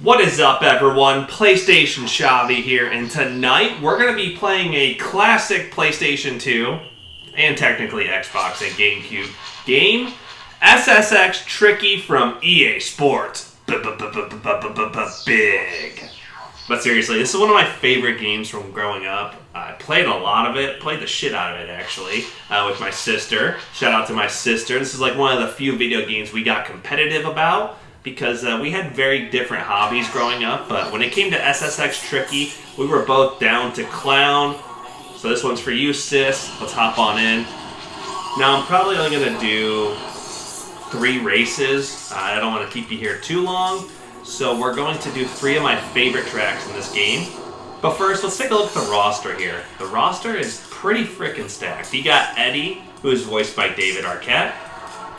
What is up, everyone? PlayStation Shabby here, and tonight we're going to be playing a classic PlayStation 2 and technically Xbox and GameCube game, SSX Tricky from EA Sports. Big. But seriously, this is one of my favorite games from growing up. I played a lot of it, played the shit out of it actually, with my sister. Shout out to my sister. This is like one of the few video games we got competitive about, because we had very different hobbies growing up, but when it came to SSX Tricky, we were both down to clown. So this one's for you, sis. Let's hop on in. Now, I'm probably only going to do 3 races. I don't want to keep you here too long, so we're going to do 3 of my favorite tracks in this game. But first, let's take a look at the roster here. The roster is pretty freaking stacked. You got Eddie, who is voiced by David Arquette.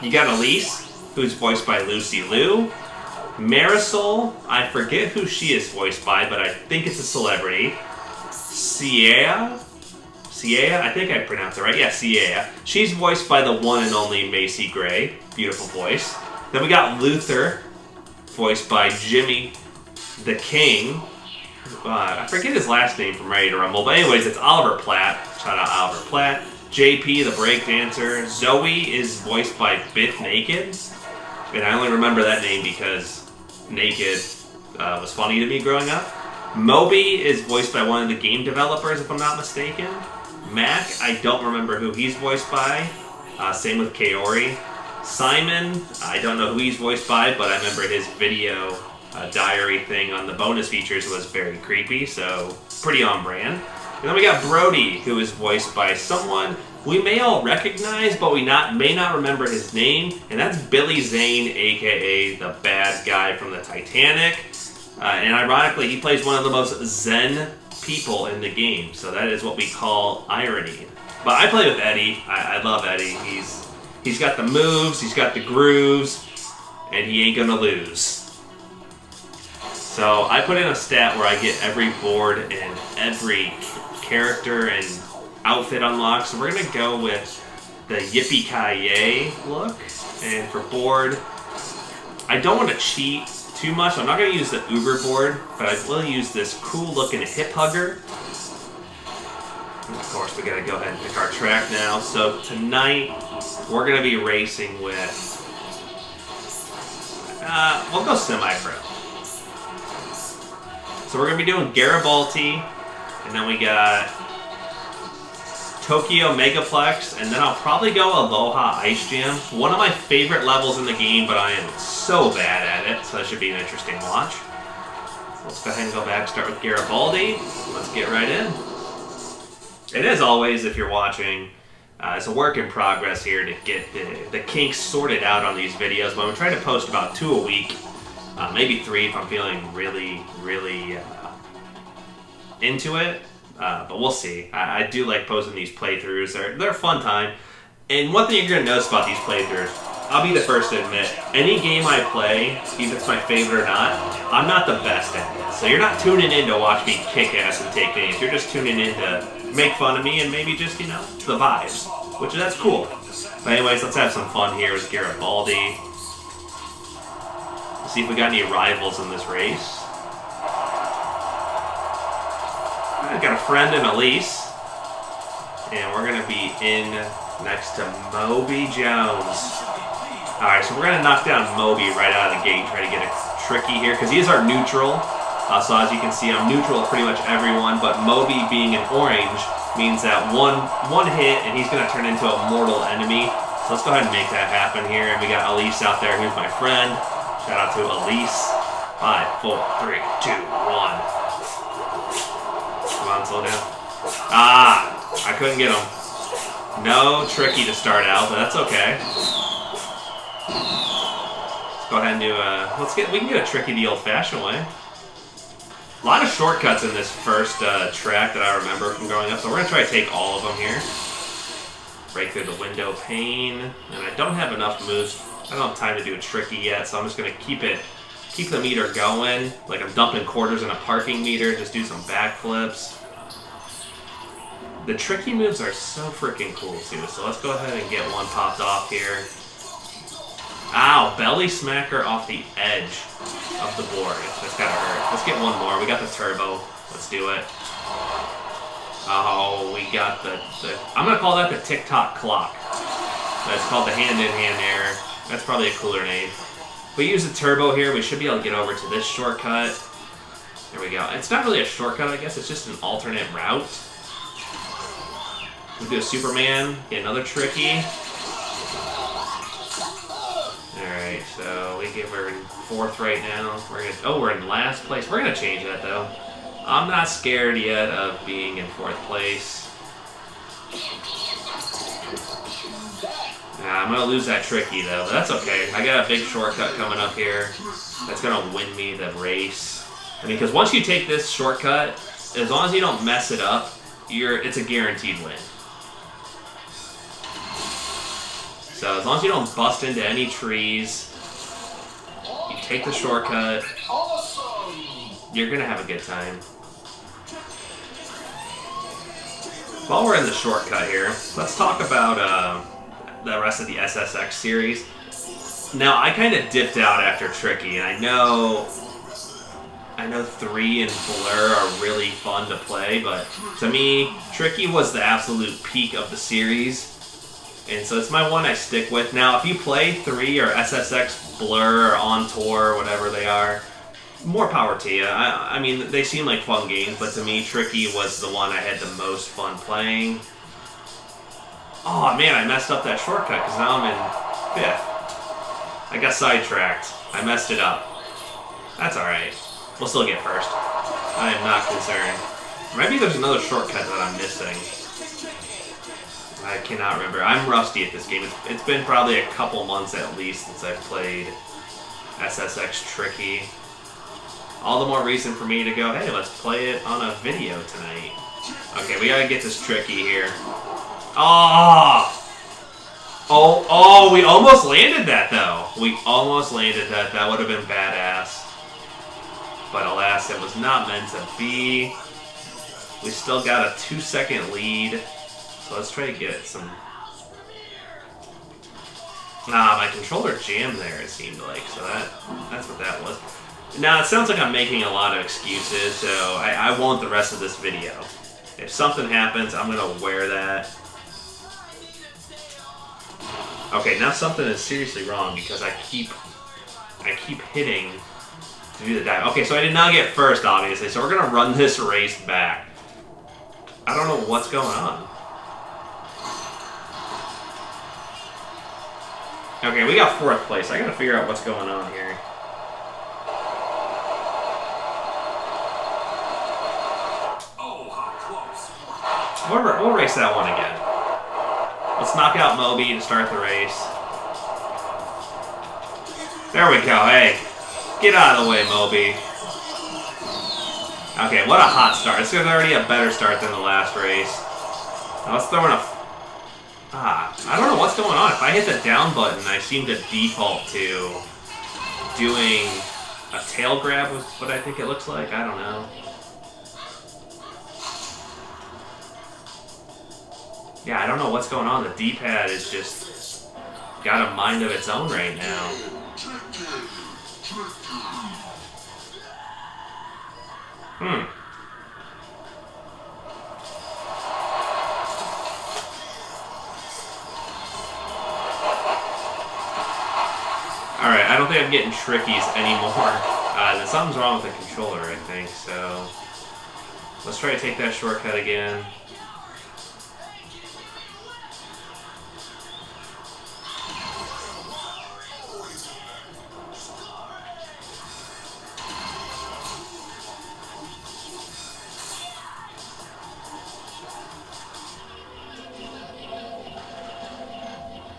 You got Elise, who's voiced by Lucy Liu. Marisol, I forget who she is voiced by, but I think it's a celebrity. Sierra, I think I pronounced it right. Yeah, Sierra. She's voiced by the one and only Macy Gray. Beautiful voice. Then we got Luther, voiced by Jimmy the King. I forget his last name from Ready to Rumble, but anyways, it's Oliver Platt. Shout out Oliver Platt. JP, the breakdancer. Zoe is voiced by Biff Naked. And I only remember that name because Naked was funny to me growing up. Moby is voiced by one of the game developers, if I'm not mistaken. Mac, I don't remember who he's voiced by. Same with Kaori. Simon, I don't know who he's voiced by, but I remember his video diary thing on the bonus features was very creepy, so pretty on brand. And then we got Brody, who is voiced by someone we may all recognize, but we may not remember his name, and that's Billy Zane, aka the bad guy from the Titanic. And ironically, he plays one of the most zen people in the game, so that is what we call irony. But I play with Eddie. I love Eddie. He's got the moves, he's got the grooves, and he ain't gonna lose. So I put in a stat where I get every board and every character and outfit unlocked. So we're going to go with the Yippee-Ki-Yay look. And for board, I don't want to cheat too much. I'm not going to use the Uber board, but I will use this cool looking hip hugger. And of course, we got to go ahead and pick our track now. So tonight, we're going to be racing with, we'll go semi-pro. So we're going to be doing Garibaldi, and then we got Tokyo Megaplex, and then I'll probably go Aloha Ice Jam. One of my favorite levels in the game, but I am so bad at it, so that should be an interesting watch. Let's go ahead and go back, start with Garibaldi. Let's get right in. And as always, if you're watching, it's a work in progress here to get the kinks sorted out on these videos, but I'm trying to post about 2 a week. Maybe 3 if I'm feeling really into it, but we'll see. I do like posting these playthroughs. They're a fun time. And one thing you're going to notice about these playthroughs, I'll be the first to admit, any game I play, either it's my favorite or not, I'm not the best at it. So you're not tuning in to watch me kick ass and take names. You're just tuning in to make fun of me and maybe just, the vibes, which that's cool. But anyways, let's have some fun here with Garibaldi. See if we got any rivals in this race. I've got a friend in Elise. And we're going to be in next to Moby Jones. Alright, so we're going to knock down Moby right out of the gate and try to get a tricky here, because he's our neutral. So as you can see, I'm neutral to pretty much everyone, but Moby being an orange means that one hit and he's going to turn into a mortal enemy. So let's go ahead and make that happen here. And we got Elise out there, who's my friend. Shout out to Elise. 5, 4, 3, 2, 1. Come on, slow down. I couldn't get him. No tricky to start out, but that's okay. Let's go ahead and do we can get a tricky the old-fashioned way. A lot of shortcuts in this first track that I remember from growing up, so we're going to try to take all of them here. Break through the window pane, and I don't have enough moves. I don't have time to do a tricky yet, so I'm just going to keep the meter going, like I'm dumping quarters in a parking meter, just do some backflips. The tricky moves are so freaking cool too, so let's go ahead and get one popped off here. Ow, belly smacker off the edge of the board. That's gotta hurt. Let's get one more. We got the turbo. Let's do it. Oh, we got the I'm gonna call that the TikTok clock. That's called the hand-in-hand error. That's probably a cooler name. If we use the turbo here, we should be able to get over to this shortcut. There we go. It's not really a shortcut, I guess. It's just an alternate route. We do a Superman. Get another tricky. Alright, so we're in 4th right now. We're in last place. We're gonna change that though. I'm not scared yet of being in 4th place. Nah, I'm gonna lose that tricky though, but that's okay. I got a big shortcut coming up here. That's gonna win me the race. I mean, because once you take this shortcut, as long as you don't mess it up, it's a guaranteed win. So as long as you don't bust into any trees, you take the shortcut, you're gonna have a good time. While we're in the shortcut here, let's talk about the rest of the SSX series. Now, I kind of dipped out after Tricky, and I know 3 and Blur are really fun to play, but to me, Tricky was the absolute peak of the series. And so it's my one I stick with. Now, if you play 3 or SSX Blur or On Tour, whatever they are, more power to you. I mean, they seem like fun games, but to me, Tricky was the one I had the most fun playing. Oh, man, I messed up that shortcut because now I'm in 5th. I got sidetracked. I messed it up. That's alright. We'll still get 1st. I am not concerned. Maybe there's another shortcut that I'm missing. I cannot remember. I'm rusty at this game. It's been probably a couple months at least since I've played SSX Tricky. All the more reason for me to go, hey, let's play it on a video tonight. Okay, we gotta get this tricky here. Oh, we almost landed that though. We almost landed that. That would have been badass. But alas, it was not meant to be. We still got a 2-second lead. So let's try to get some... my controller jammed there, it seemed like. So that's what that was. Now, it sounds like I'm making a lot of excuses, so I won't the rest of this video. If something happens, I'm going to wear that. Okay, now something is seriously wrong because I keep hitting to do the dive. Okay, so I did not get 1st, obviously, so we're going to run this race back. I don't know what's going on. Okay, we got 4th place. I got to figure out what's going on here. We'll race that one again. Let's knock out Moby to start the race. There we go. Hey, get out of the way, Moby. Okay, what a hot start. This is already a better start than the last race. Now let's throw in a... I don't know what's going on. If I hit the down button, I seem to default to doing a tail grab with what I think it looks like. I don't know. Yeah, I don't know what's going on. The D-pad is just got a mind of its own right now. Alright, I don't think I'm getting trickies anymore. Something's wrong with the controller, I think, so... Let's try to take that shortcut again.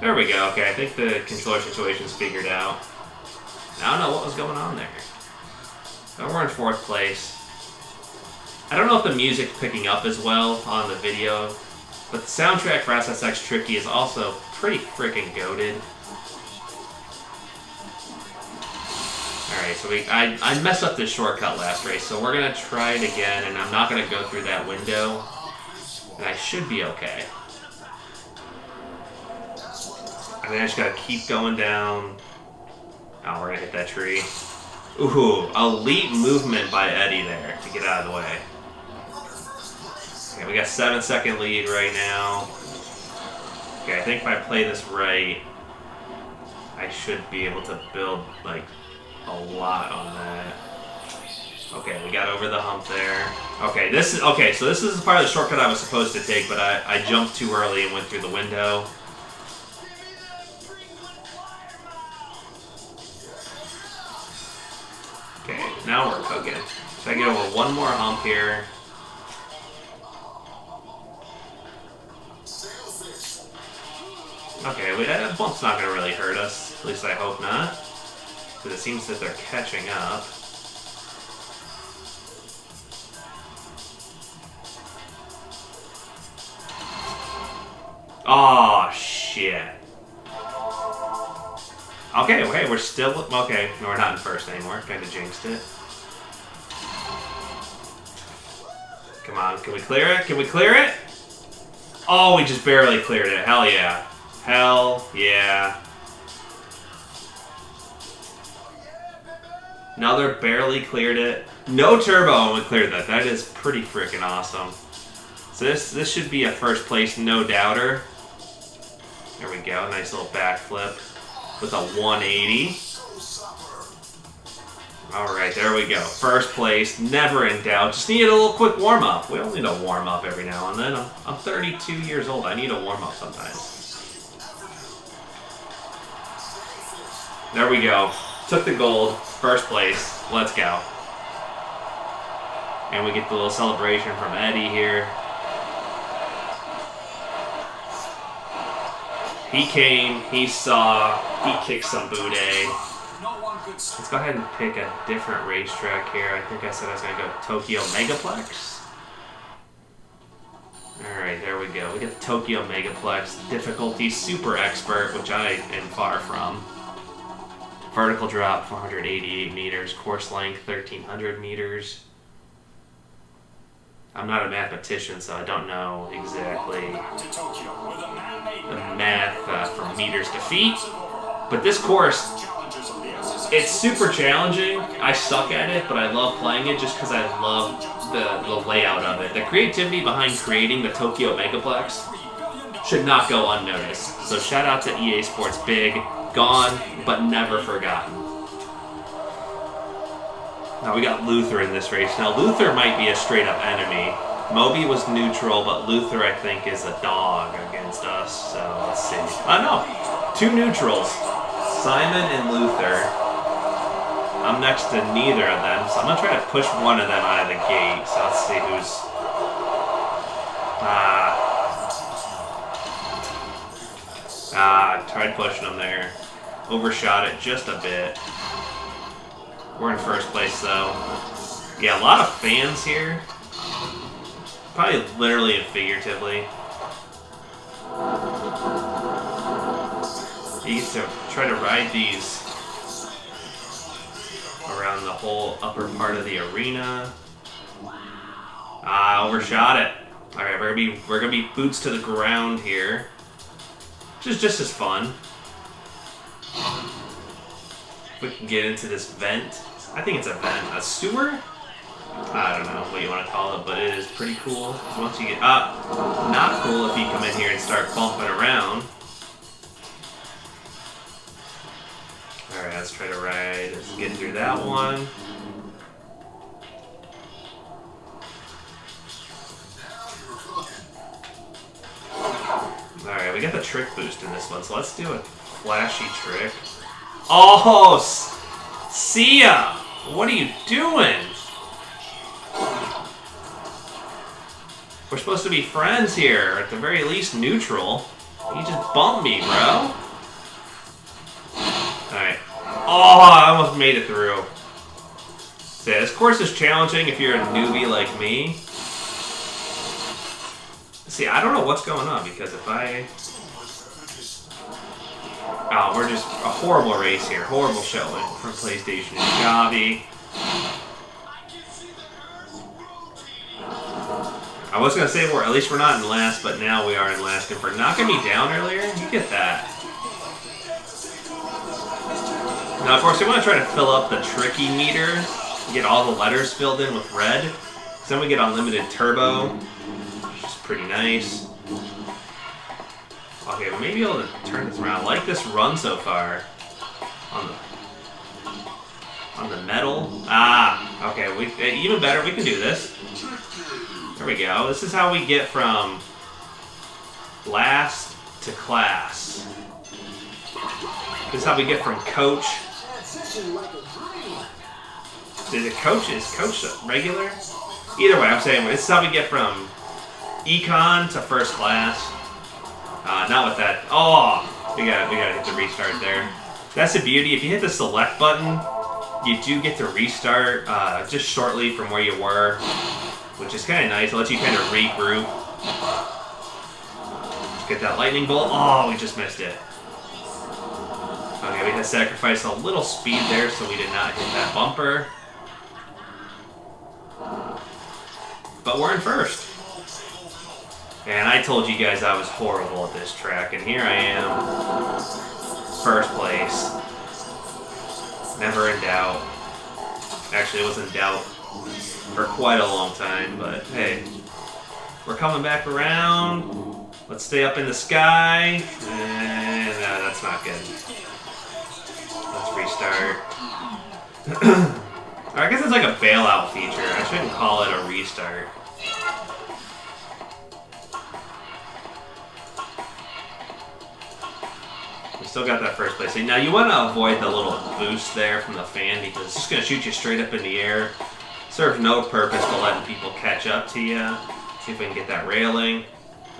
There we go. Okay, I think the controller situation's figured out. I don't know what was going on there. But we're in 4th place. I don't know if the music's picking up as well on the video, but the soundtrack for SSX Tricky is also pretty freaking goated. Alright, so I messed up this shortcut last race, so we're going to try it again, and I'm not going to go through that window, and I should be okay. I think I just gotta keep going down. Oh, we're gonna hit that tree. Ooh, elite movement by Eddie there to get out of the way. Okay, we got 7-second lead right now. Okay, I think if I play this right, I should be able to build like a lot on that. Okay, we got over the hump there. Okay, so this is part of the shortcut I was supposed to take, but I jumped too early and went through the window. Okay, now we're cooking. Should I get over one more hump here? Okay, that bump's not going to really hurt us. At least I hope not. Because it seems that they're catching up. Oh, shit. Okay, we're still... Okay, no, we're not in first anymore. Kind of jinxed it. Come on, can we clear it? Can we clear it? Oh, we just barely cleared it. Hell yeah. Hell yeah. Another barely cleared it. No turbo and we cleared that. That is pretty freaking awesome. So this should be a first place no doubter. There we go. Nice little backflip with a 180. Alright, there we go. First place, never in doubt. Just needed a little quick warm-up. We all need a warm-up every now and then. I'm 32 years old. I need a warm-up sometimes. There we go. Took the gold. First place. Let's go. And we get the little celebration from Eddie here. He came, he saw, he kicked some booty. Let's go ahead and pick a different racetrack here. I think I said I was going to go Tokyo Megaplex. Alright, there we go. We get the Tokyo Megaplex. Difficulty Super Expert, which I am far from. Vertical drop, 488 meters. Course length, 1,300 meters. I'm not a mathematician, so I don't know exactly the math for meters to feet. But this course, it's super challenging. I suck at it, but I love playing it just because I love the layout of it. The creativity behind creating the Tokyo Megaplex should not go unnoticed. So shout out to EA Sports Big. Gone, but never forgotten. Now we got Luther in this race. Now Luther might be a straight up enemy. Moby was neutral, but Luther I think is a dog against us. So let's see. No, 2 neutrals. Simon and Luther. I'm next to neither of them, so I'm going to try to push one of them out of the gate. So let's see who's... tried pushing them there. Overshot it just a bit. We're in first place though. Yeah, a lot of fans here. Probably literally and figuratively. You get to try to ride these around the whole upper part of the arena. Overshot it. Alright, we're gonna be boots to the ground here. Which is just as fun. If we can get into this vent. I think it's a vent. A sewer? I don't know what you want to call it, but it is pretty cool. Once you get up, not cool if you come in here and start bumping around. Alright, let's try to ride. Let's get through that one. Alright, we got the trick boost in this one, so let's do a flashy trick. Oh, see ya! What are you doing? We're supposed to be friends here, or at the very least neutral. You just bumped me, bro. Alright. Oh, I almost made it through. So yeah, this course is challenging if you're a newbie like me. See, I don't know what's going on, because if I... Oh, we're just a horrible race here. Horrible showing from PlayStation and Javi. I was going to say at least we're not in last, but now we are in last. And for knocking me down earlier, you get that. Now, of course, we want to try to fill up the tricky meter, get all the letters filled in with red. So then we get unlimited turbo, which is pretty nice. Okay, we may be able to turn this around. I like this run so far on the metal. Ah, okay, even better. We can do this. There we go. This is how we get from last to class. This is how we get from coach. Is coach regular? Either way, I'm saying this is how we get from econ to first class. Not with that. Oh, we gotta hit the restart there. That's the beauty. If you hit the select button, you do get to restart just shortly from where you were, which is kind of nice. It lets you kind of regroup. Get that lightning bolt. Oh, we just missed it. Okay, we had to sacrifice a little speed there so we did not hit that bumper. But we're in first. And I told you guys I was horrible at this track, and here I am. First place. Never in doubt. Actually, it was in doubt for quite a long time, but hey. We're coming back around. Let's stay up in the sky. And no, that's not good. Let's restart. I guess it's like a bailout feature. I shouldn't call it a restart. We still got that first place. Now you want to avoid the little boost there from the fan because it's just going to shoot you straight up in the air. Serves no purpose to letting people catch up to you. See if we can get that railing.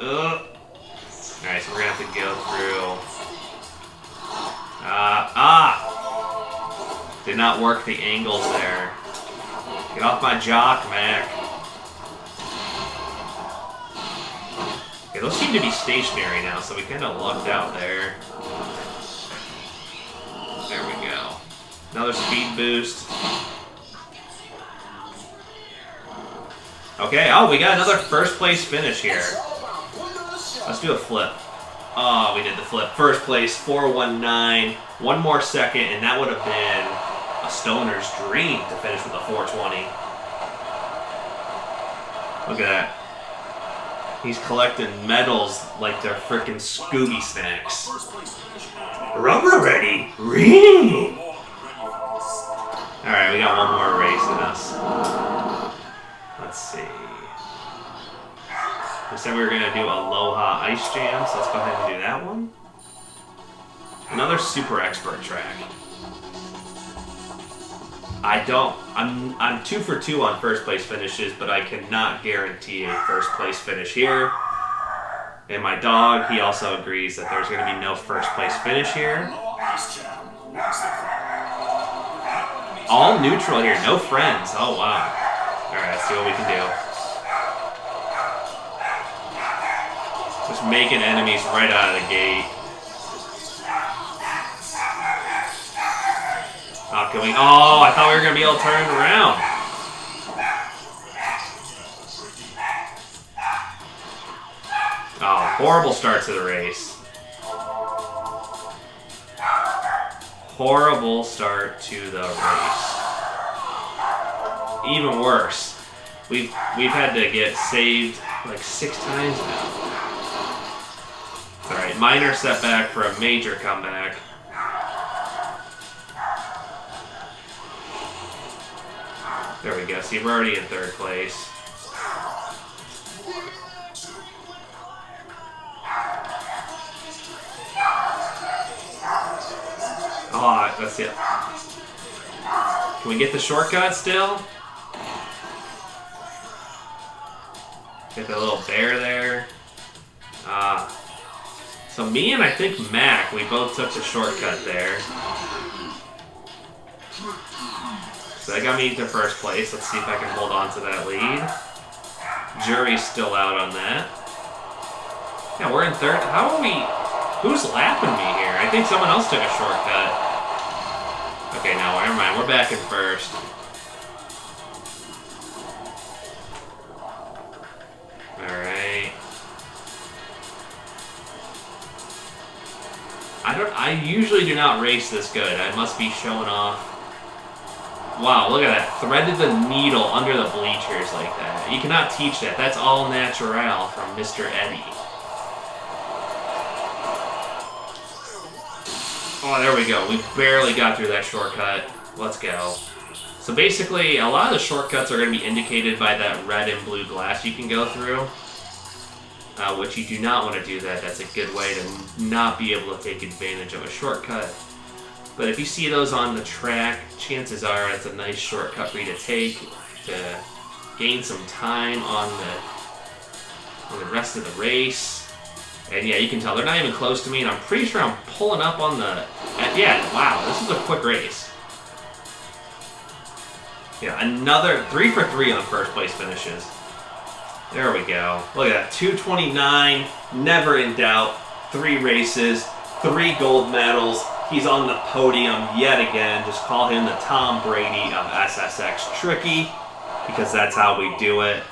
Alright, so we're going to have to go through. Did not work the angles there. Get off my jock, Mac. Okay, those seem to be stationary now, so we kind of lucked out there. There we go. Another speed boost. Okay, oh, we got another first place finish here. Let's do a flip. Oh, we did the flip. First place, 419. One more second, and that would have been a stoner's dream to finish with a 420. Look at that. He's collecting medals like they're freaking Scooby snacks. Rubber ready. Ring. Alright, we got one more race in us. Let's see. We said we were going to do Aloha Ice Jam, so let's go ahead and do that one. Another super expert track. I'm 2 for 2 on first place finishes, but I cannot guarantee a first place finish here. And my dog, he also agrees that there's going to be no first place finish here. All neutral here, no friends. Oh wow. Alright, let's see what we can do. Just making enemies right out of the gate. Oh, I thought we were going to be able to turn it around. Oh, horrible start to the race. Horrible start to the race. Even worse. We've had to get saved like 6 times now. Alright, minor setback for a major comeback. There we go. See, we're already in 3rd place. Oh, that's it. Can we get the shortcut still? Get the little bear there. So me and I think Mac, we both took the shortcut there. So that got me to first place. Let's see if I can hold on to that lead. Jury's still out on that. Yeah, we're in 3rd. How are we... Who's lapping me here? I think someone else took a shortcut. Okay, no, never mind. We're back in 1st. Alright. I I usually do not race this good. I must be showing off. Wow, look at that. Threaded the needle under the bleachers like that. You cannot teach that. That's all natural from Mr. Eddie. Oh, there we go. We barely got through that shortcut. Let's go. So basically, a lot of the shortcuts are going to be indicated by that red and blue glass you can go through. Which you do not want to do that. That's a good way to not be able to take advantage of a shortcut. But if you see those on the track, chances are it's a nice shortcut for you to take to gain some time on the rest of the race. And yeah, you can tell they're not even close to me, and I'm pretty sure I'm pulling up on the... Yeah, wow, this is a quick race. Yeah, another 3 for 3 on first place finishes. There we go. Look at that, 229, never in doubt. 3 races, 3 gold medals. He's on the podium yet again. Just call him the Tom Brady of SSX Tricky, because that's how we do it.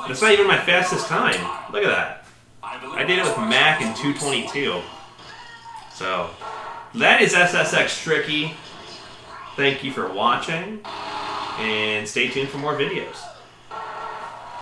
That's not even my fastest time. Look at that. I did it with Mac in 222. So, that is SSX Tricky. Thank you for watching, and stay tuned for more videos.